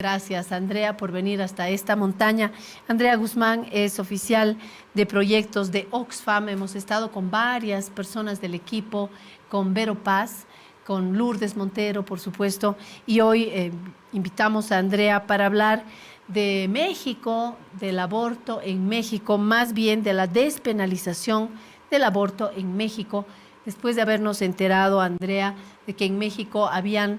Gracias, Andrea, por venir hasta esta montaña. Andrea Guzmán es oficial de proyectos de Oxfam. Hemos estado con varias personas del equipo, con Vero Paz, con Lourdes Montero, por supuesto, y hoy invitamos a Andrea para hablar de México, del aborto en México, más bien de la despenalización del aborto en México, después de habernos enterado, Andrea, de que en México habían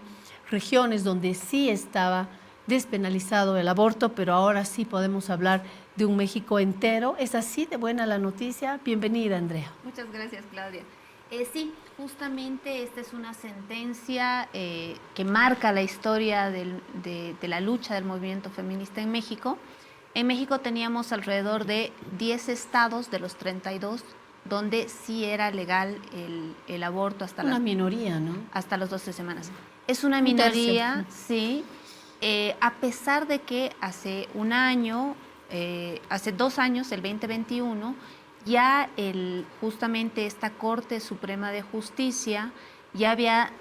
regiones donde sí estaba despenalizado el aborto, pero ahora sí podemos hablar de un México entero. ¿Es así de buena la noticia? Bienvenida, Andrea. Muchas gracias, Claudia. Sí, justamente esta es una sentencia que marca la historia de la lucha del movimiento feminista en México. En México teníamos alrededor de 10 estados de los 32 donde sí era legal el aborto hasta una minoría, ¿no? Hasta las 12 semanas. Es una Un minoría, tercio. sí, a pesar de que hace un año, hace 2 años, el 2021, ya justamente esta Corte Suprema de Justicia ya había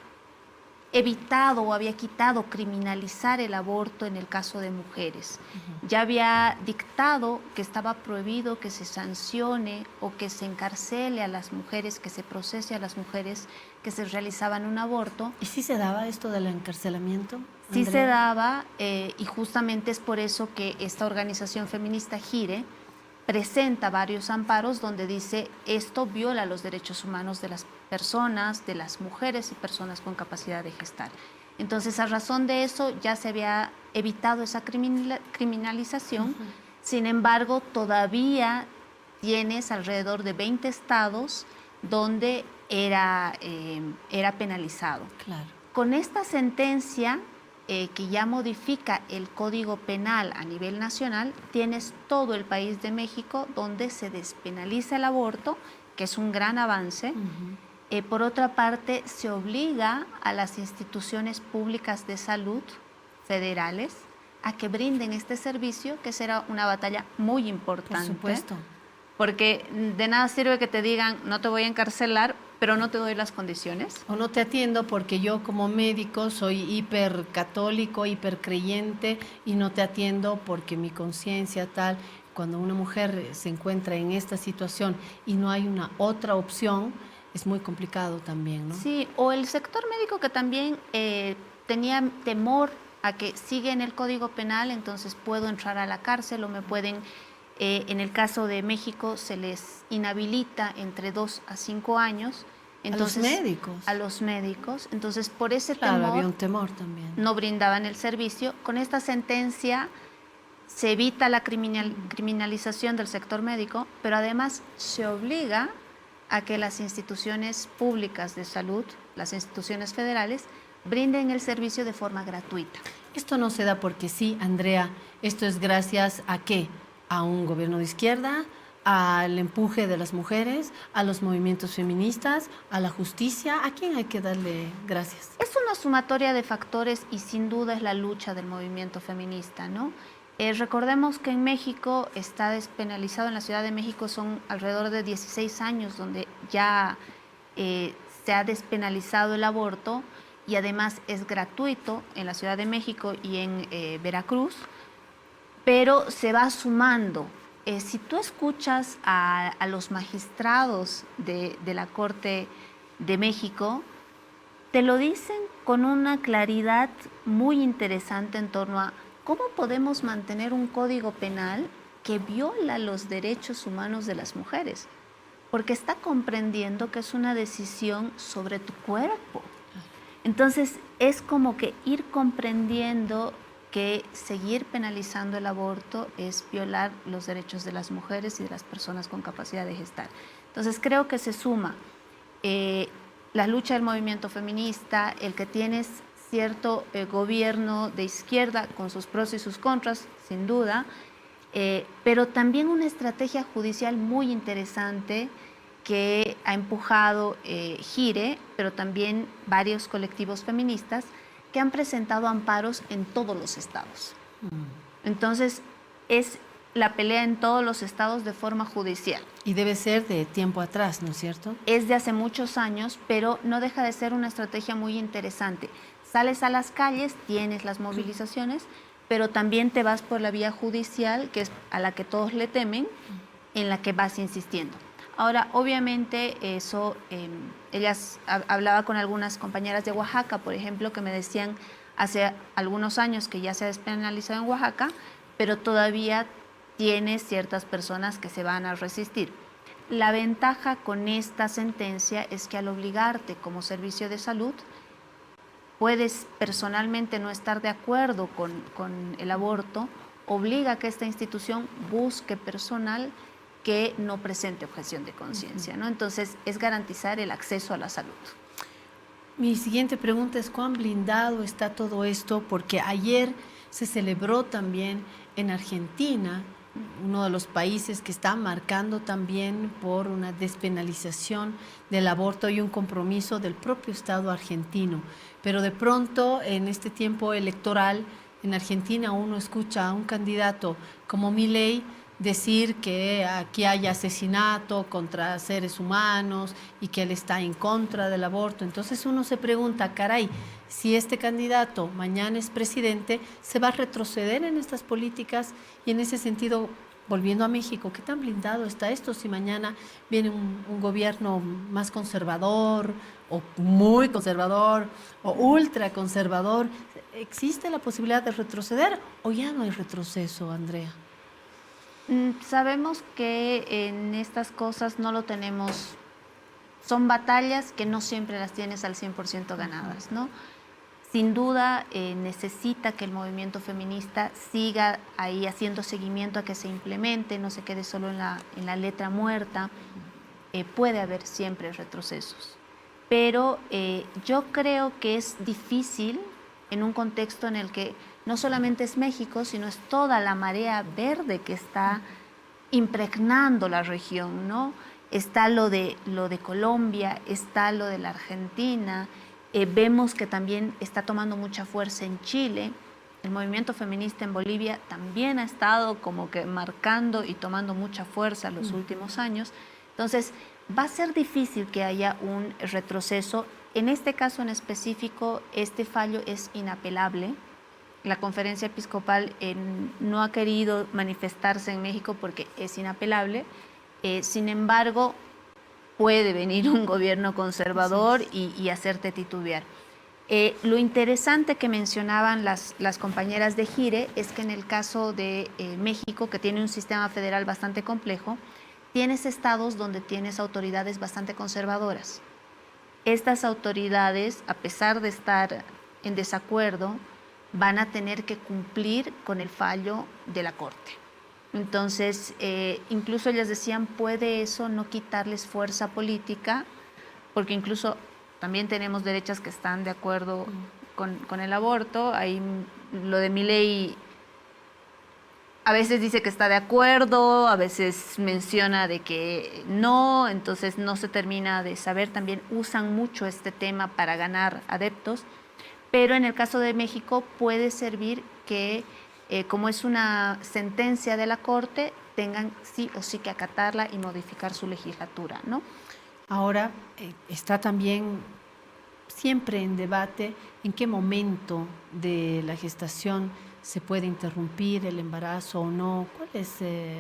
evitado o había quitado criminalizar el aborto en el caso de mujeres. Ya había dictado que estaba prohibido que se sancione o que se encarcele a las mujeres, que se procese a las mujeres que se realizaban un aborto. ¿Y sí se daba esto del encarcelamiento? Sí se daba, y justamente es por eso que esta organización feminista GIRE presenta varios amparos donde dice esto viola los derechos humanos de las personas, de las mujeres y personas con capacidad de gestar. Entonces, a razón de eso ya se había evitado esa criminalización. Sin embargo, todavía tienes alrededor de 20 estados donde era penalizado. Claro. Con esta sentencia que ya modifica el Código Penal a nivel nacional, tienes todo el país de México donde se despenaliza el aborto, que es un gran avance. Por otra parte, se obliga a las instituciones públicas de salud federales a que brinden este servicio, que será una batalla muy importante. Por supuesto. Porque de nada sirve que te digan, no te voy a encarcelar, pero no te doy las condiciones. O no te atiendo porque yo como médico soy hipercatólico, hipercreyente y no te atiendo porque mi conciencia tal. Cuando una mujer se encuentra en esta situación y no hay una otra opción, es muy complicado también, ¿no? Sí, o el sector médico que también tenía temor a que sigue en el Código Penal, entonces puedo entrar a la cárcel o me pueden... en el caso de México se les inhabilita entre 2 a 5 años. Entonces, a los médicos. A los médicos. Entonces, por ese temor, había un temor también. No brindaban el servicio. Con esta sentencia se evita la criminalización del sector médico, pero además se obliga a que las instituciones públicas de salud, las instituciones federales, brinden el servicio de forma gratuita. Esto no se da porque sí, Andrea. Esto es gracias a ¿qué? A un gobierno de izquierda, al empuje de las mujeres, a los movimientos feministas, a la justicia. ¿A quién hay que darle gracias? Es una sumatoria de factores y sin duda es la lucha del movimiento feminista, ¿no? Recordemos que en México está despenalizado, en la Ciudad de México son alrededor de 16 años donde ya se ha despenalizado el aborto y además es gratuito en la Ciudad de México y en Veracruz, pero se va sumando. Si tú escuchas a los magistrados de la Corte de México, te lo dicen con una claridad muy interesante en torno a cómo podemos mantener un código penal que viola los derechos humanos de las mujeres, porque está comprendiendo que es una decisión sobre tu cuerpo. Entonces, es como que ir comprendiendo que seguir penalizando el aborto es violar los derechos de las mujeres y de las personas con capacidad de gestar. Entonces creo que se suma la lucha del movimiento feminista, el que tienes cierto gobierno de izquierda con sus pros y sus contras, sin duda, pero también una estrategia judicial muy interesante que ha empujado GIRE, pero también varios colectivos feministas, que han presentado amparos en todos los estados. Entonces, es la pelea en todos los estados de forma judicial. Y debe ser de tiempo atrás, ¿no es cierto? Es de hace muchos años, pero no deja de ser una estrategia muy interesante. Sales a las calles, tienes las movilizaciones, pero también te vas por la vía judicial, que es a la que todos le temen, en la que vas insistiendo. Ahora, obviamente, eso, hablaba con algunas compañeras de Oaxaca, por ejemplo, que me decían hace algunos años que ya se ha despenalizado en Oaxaca, pero todavía tienes ciertas personas que se van a resistir. La ventaja con esta sentencia es que al obligarte como servicio de salud, puedes personalmente no estar de acuerdo con el aborto, obliga a que esta institución busque personal que no presente objeción de conciencia, ¿no? Entonces, es garantizar el acceso a la salud. Mi siguiente pregunta es, ¿cuán blindado está todo esto? Porque ayer se celebró también en Argentina, uno de los países que está marcando también por una despenalización del aborto y un compromiso del propio Estado argentino. Pero de pronto, en este tiempo electoral, en Argentina uno escucha a un candidato como Milei decir que aquí hay asesinato contra seres humanos y que él está en contra del aborto. Entonces uno se pregunta, caray, si este candidato mañana es presidente, ¿se va a retroceder en estas políticas? Y en ese sentido, volviendo a México, ¿qué tan blindado está esto si mañana viene un gobierno más conservador o muy conservador o ultra conservador? ¿Existe la posibilidad de retroceder o ya no hay retroceso, Andrea? Sabemos que en estas cosas no lo tenemos, son batallas que no siempre las tienes al 100% ganadas, ¿no? Sin duda necesita que el movimiento feminista siga ahí haciendo seguimiento a que se implemente, no se quede solo en la letra muerta. Puede haber siempre retrocesos, pero yo creo que es difícil en un contexto en el que no solamente es México, sino es toda la marea verde que está impregnando la región, ¿no? Está lo de Colombia, está lo de la Argentina, vemos que también está tomando mucha fuerza en Chile. El movimiento feminista en Bolivia también ha estado como que marcando y tomando mucha fuerza en los últimos años. Entonces, va a ser difícil que haya un retroceso. En este caso en específico, este fallo es inapelable. La conferencia episcopal no ha querido manifestarse en México porque es inapelable. Sin embargo, puede venir un gobierno conservador y hacerte titubear. Lo interesante que mencionaban las compañeras de Gire es que en el caso de México, que tiene un sistema federal bastante complejo, tienes estados donde tienes autoridades bastante conservadoras. Estas autoridades, a pesar de estar en desacuerdo, van a tener que cumplir con el fallo de la Corte. Entonces, incluso ellas decían, puede eso no quitarles fuerza política, porque incluso también tenemos derechas que están de acuerdo con el aborto. Ahí lo de Milei a veces dice que está de acuerdo, a veces menciona de que no, entonces no se termina de saber. También usan mucho este tema para ganar adeptos, pero en el caso de México puede servir que, como es una sentencia de la Corte, tengan sí o sí que acatarla y modificar su legislatura, ¿no? Ahora está también siempre en debate en qué momento de la gestación se puede interrumpir el embarazo o no. ¿Cuál es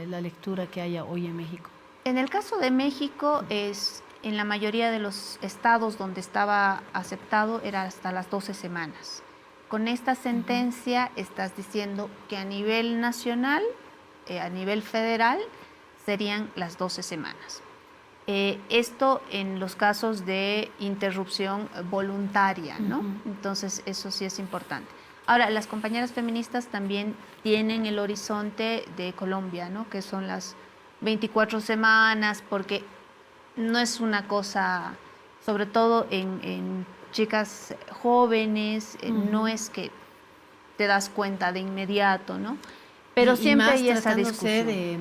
la lectura que haya hoy en México? En el caso de México, en la mayoría de los estados donde estaba aceptado era hasta las 12 semanas. Con esta sentencia estás diciendo que a nivel nacional, a nivel federal, serían las 12 semanas. Esto en los casos de interrupción voluntaria, ¿no? Entonces, eso sí es importante. Ahora, las compañeras feministas también tienen el horizonte de Colombia, ¿no? Que son las 24 semanas, porque no es una cosa, sobre todo en chicas jóvenes, no es que te das cuenta de inmediato, ¿no? Pero siempre hay esa discusión. De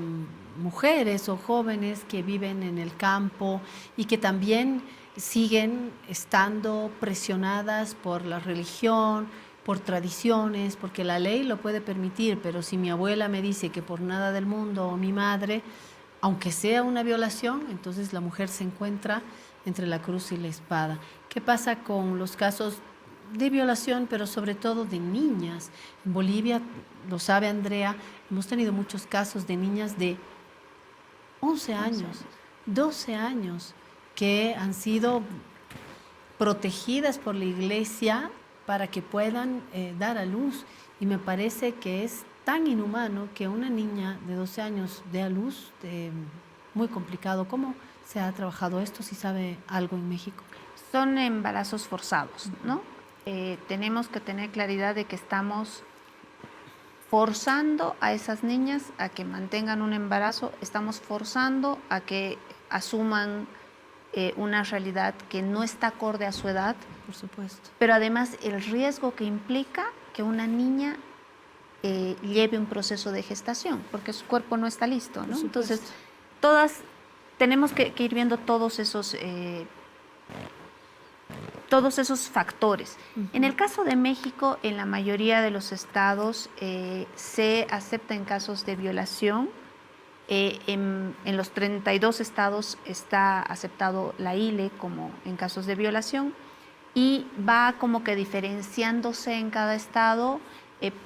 mujeres o jóvenes que viven en el campo y que también siguen estando presionadas por la religión, por tradiciones, porque la ley lo puede permitir, pero si mi abuela me dice que por nada del mundo, o mi madre, aunque sea una violación, entonces la mujer se encuentra entre la cruz y la espada. ¿Qué pasa con los casos de violación, pero sobre todo de niñas? En Bolivia lo sabe Andrea, hemos tenido muchos casos de niñas de 11 años, 12 años, que han sido protegidas por la iglesia para que puedan dar a luz. Y me parece que es tan inhumano que una niña de 12 años dé a luz, muy complicado. ¿Cómo se ha trabajado esto, si sabe algo en México? Son embarazos forzados, ¿no? Tenemos que tener claridad de que estamos forzando a esas niñas a que mantengan un embarazo, estamos forzando a que asuman una realidad que no está acorde a su edad. Por supuesto. Pero además el riesgo que implica que una niña lleve un proceso de gestación, porque su cuerpo no está listo, ¿no? Entonces, todas tenemos que ir viendo todos esos factores. En el caso de México, en la mayoría de los estados se acepta en casos de violación. En los 32 estados está aceptado la ILE como en casos de violación y va como que diferenciándose en cada estado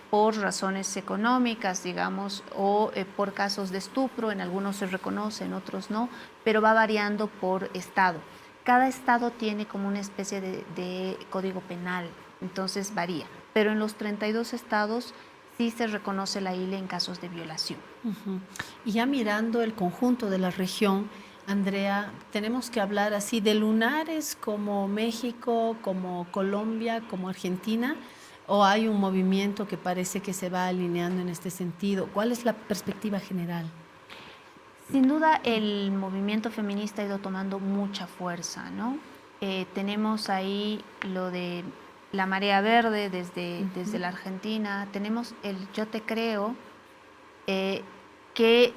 por razones económicas, digamos, o por casos de estupro. En algunos se reconoce, en otros no, pero va variando por estado. Cada estado tiene como una especie de código penal, entonces varía. Pero en los 32 estados sí se reconoce la ILE en casos de violación. Y ya mirando el conjunto de la región, Andrea, tenemos que hablar así de lunares como México, como Colombia, como Argentina, ¿o hay un movimiento que parece que se va alineando en este sentido? ¿Cuál es la perspectiva general? Sin duda el movimiento feminista ha ido tomando mucha fuerza, ¿no? Tenemos ahí lo de la marea verde desde la Argentina, tenemos el Yo Te Creo, ¿Qué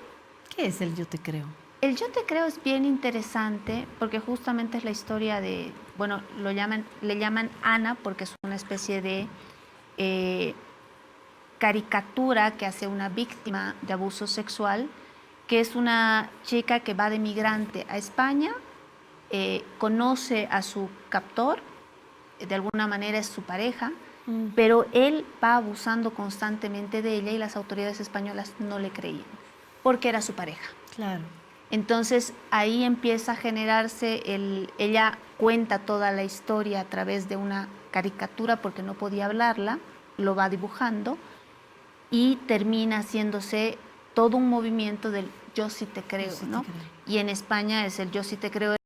es el Yo Te Creo? El Yo Te Creo es bien interesante porque justamente es la historia de, bueno, le llaman Ana porque es una especie de caricatura que hace una víctima de abuso sexual, que es una chica que va de migrante a España, conoce a su captor, de alguna manera es su pareja, pero él va abusando constantemente de ella y las autoridades españolas no le creían, porque era su pareja. Claro. Entonces ahí empieza a generarse, ella cuenta toda la historia a través de una caricatura porque no podía hablarla, lo va dibujando y termina haciéndose todo un movimiento del Yo Sí Te Creo, ¿no? Y en España es el Yo Sí Te Creo